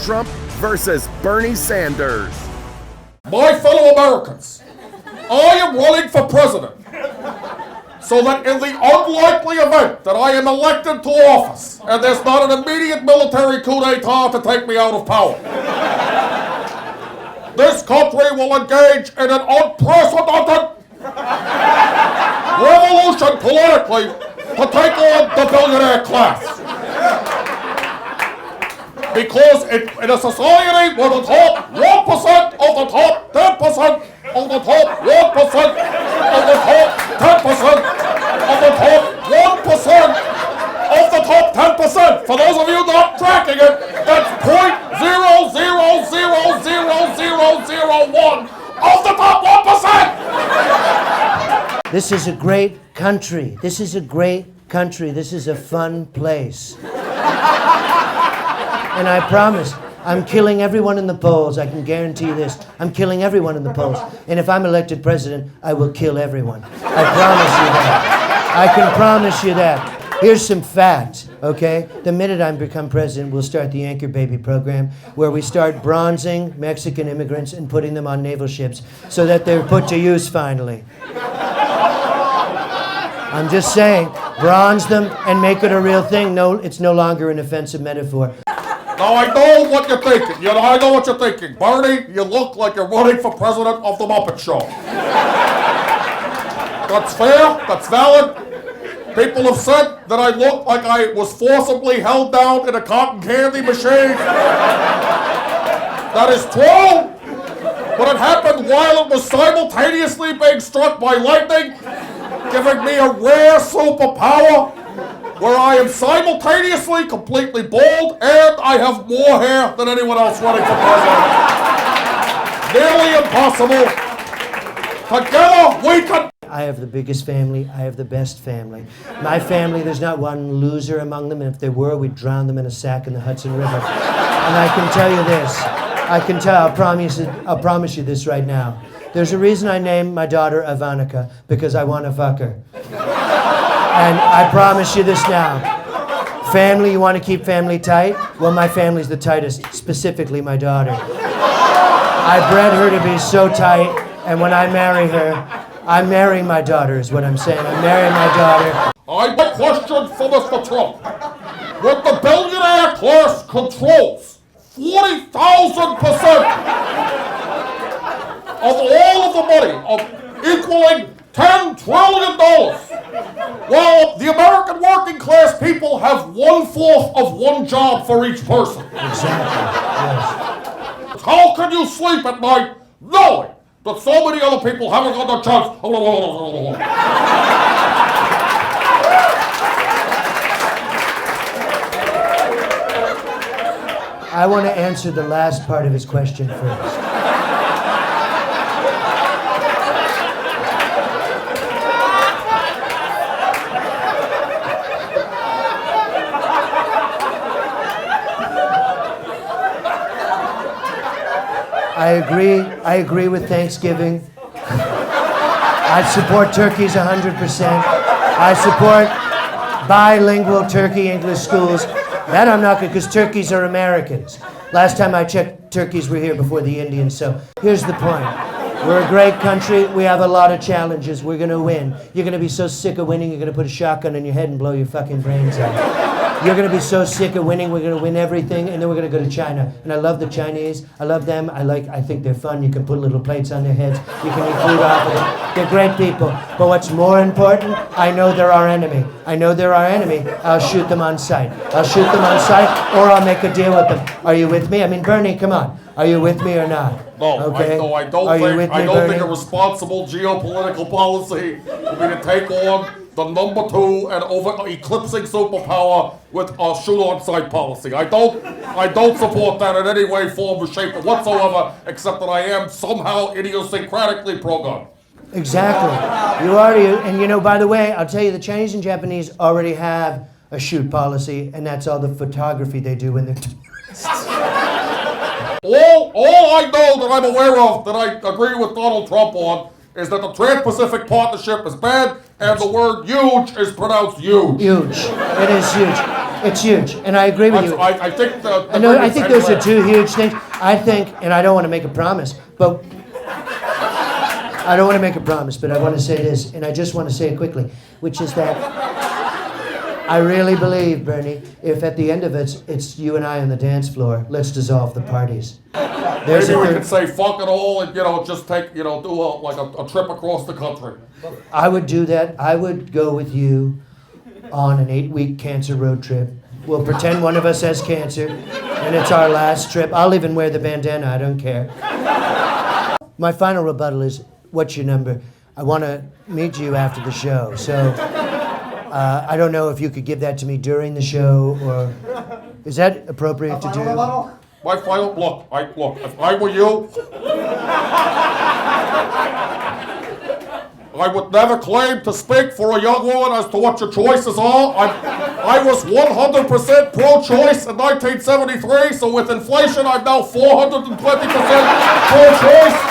Trump versus Bernie Sanders. My fellow Americans, I am running for president so that in the unlikely event that I am elected to office and there's not an immediate military coup d'etat to take me out of power, this country will engage in an unprecedented revolution politically to take on the billionaire class. Because in a society where the top 1% of the top 10% of the top 1% of the top 10% of the top 1% of the top 10%, for those of you not tracking it, that's 0.00000001 of the top 1%! This is a great country. This is a great country. This is a fun place. And I promise, I'm killing everyone in the polls. I can guarantee you this. I'm killing everyone in the polls. And if I'm elected president, I will kill everyone. I promise you that. I can promise you that. Here's some facts, okay? The minute I become president, we'll start the Anchor Baby program, where we start bronzing Mexican immigrants and putting them on naval ships so that they're put to use finally. I'm just saying, bronze them and make it a real thing. No, it's no longer an offensive metaphor. Now I know what you're thinking. I know what you're thinking. Bernie, you look like you're running for president of the Muppet Show. That's fair. That's valid. People have said that I look like I was forcibly held down in a cotton candy machine. That is true. But it happened while it was simultaneously being struck by lightning, giving me a rare superpower where I am simultaneously completely bald and I have more hair than anyone else running for president. Nearly impossible. Together we can... I have the biggest family. I have the best family. My family, there's not one loser among them, and if there were, we'd drown them in a sack in the Hudson River. And I can tell you this. I'll promise you this right now. There's a reason I named my daughter Ivanka, because I want to fuck her. And I promise you this now. Family, you want to keep family tight? Well, my family's the tightest, specifically my daughter. I bred her to be so tight, and when I marry her, I'm marrying my daughter is what I'm saying. I'm marrying my daughter. I have a question for Mr. Trump. When the billionaire class controls 40,000% of all of the money, equaling $10 trillion, while the American working class people have 1/4 of one job for each person. Exactly, yes. How can you sleep at night knowing that so many other people haven't got the chance? I want to answer the last part of his question first. I agree with Thanksgiving. I support turkeys 100%. I support bilingual turkey English schools. That I'm not good, because turkeys are Americans. Last time I checked, turkeys were here before the Indians, so here's the point. We're a great country. We have a lot of challenges. We're going to win. You're going to be so sick of winning, you're going to put a shotgun in your head and blow your fucking brains out. You're going to be so sick of winning, we're going to win everything, and then we're going to go to China. And I love the Chinese. I love them. I think they're fun. You can put little plates on their heads. You can eat food off of them. They're great people. But what's more important, I know they're our enemy. I know they're our enemy. I'll shoot them on sight. I'll shoot them on sight, or I'll make a deal with them. Are you with me? I mean, Bernie, come on. Are you with me or not? No, okay. I don't think a responsible geopolitical policy would be to take on the number 2 and over eclipsing superpower with a shoot-on-sight policy. I don't support that in any way, form, or shape whatsoever, except that I am somehow idiosyncratically pro-gun. Exactly. You already, and by the way, I'll tell you, the Chinese and Japanese already have a shoot policy, and that's all the photography they do when they're tourists. All I know that I'm aware of that I agree with Donald Trump on is that the Trans-Pacific Partnership is bad and the word huge is pronounced huge. Huge. It is huge. It's huge, and I agree with you. I think the I think those are two huge things. I think, and I don't want to make a promise, but I want to say this, and I just want to say it quickly, which is that I really believe, Bernie, if at the end of it, it's you and I on the dance floor, let's dissolve the parties. Maybe we could say fuck it all and, just take, do a trip across the country. I would do that. I would go with you on an 8-week cancer road trip. We'll pretend one of us has cancer, and it's our last trip. I'll even wear the bandana, I don't care. My final rebuttal is, what's your number? I want to meet you after the show, so I don't know if you could give that to me during the show, or is that appropriate to do? My final, look, if I were you, I would never claim to speak for a young woman as to what your choices are. I was 100% pro-choice in 1973, so with inflation, I'm now 420% pro-choice.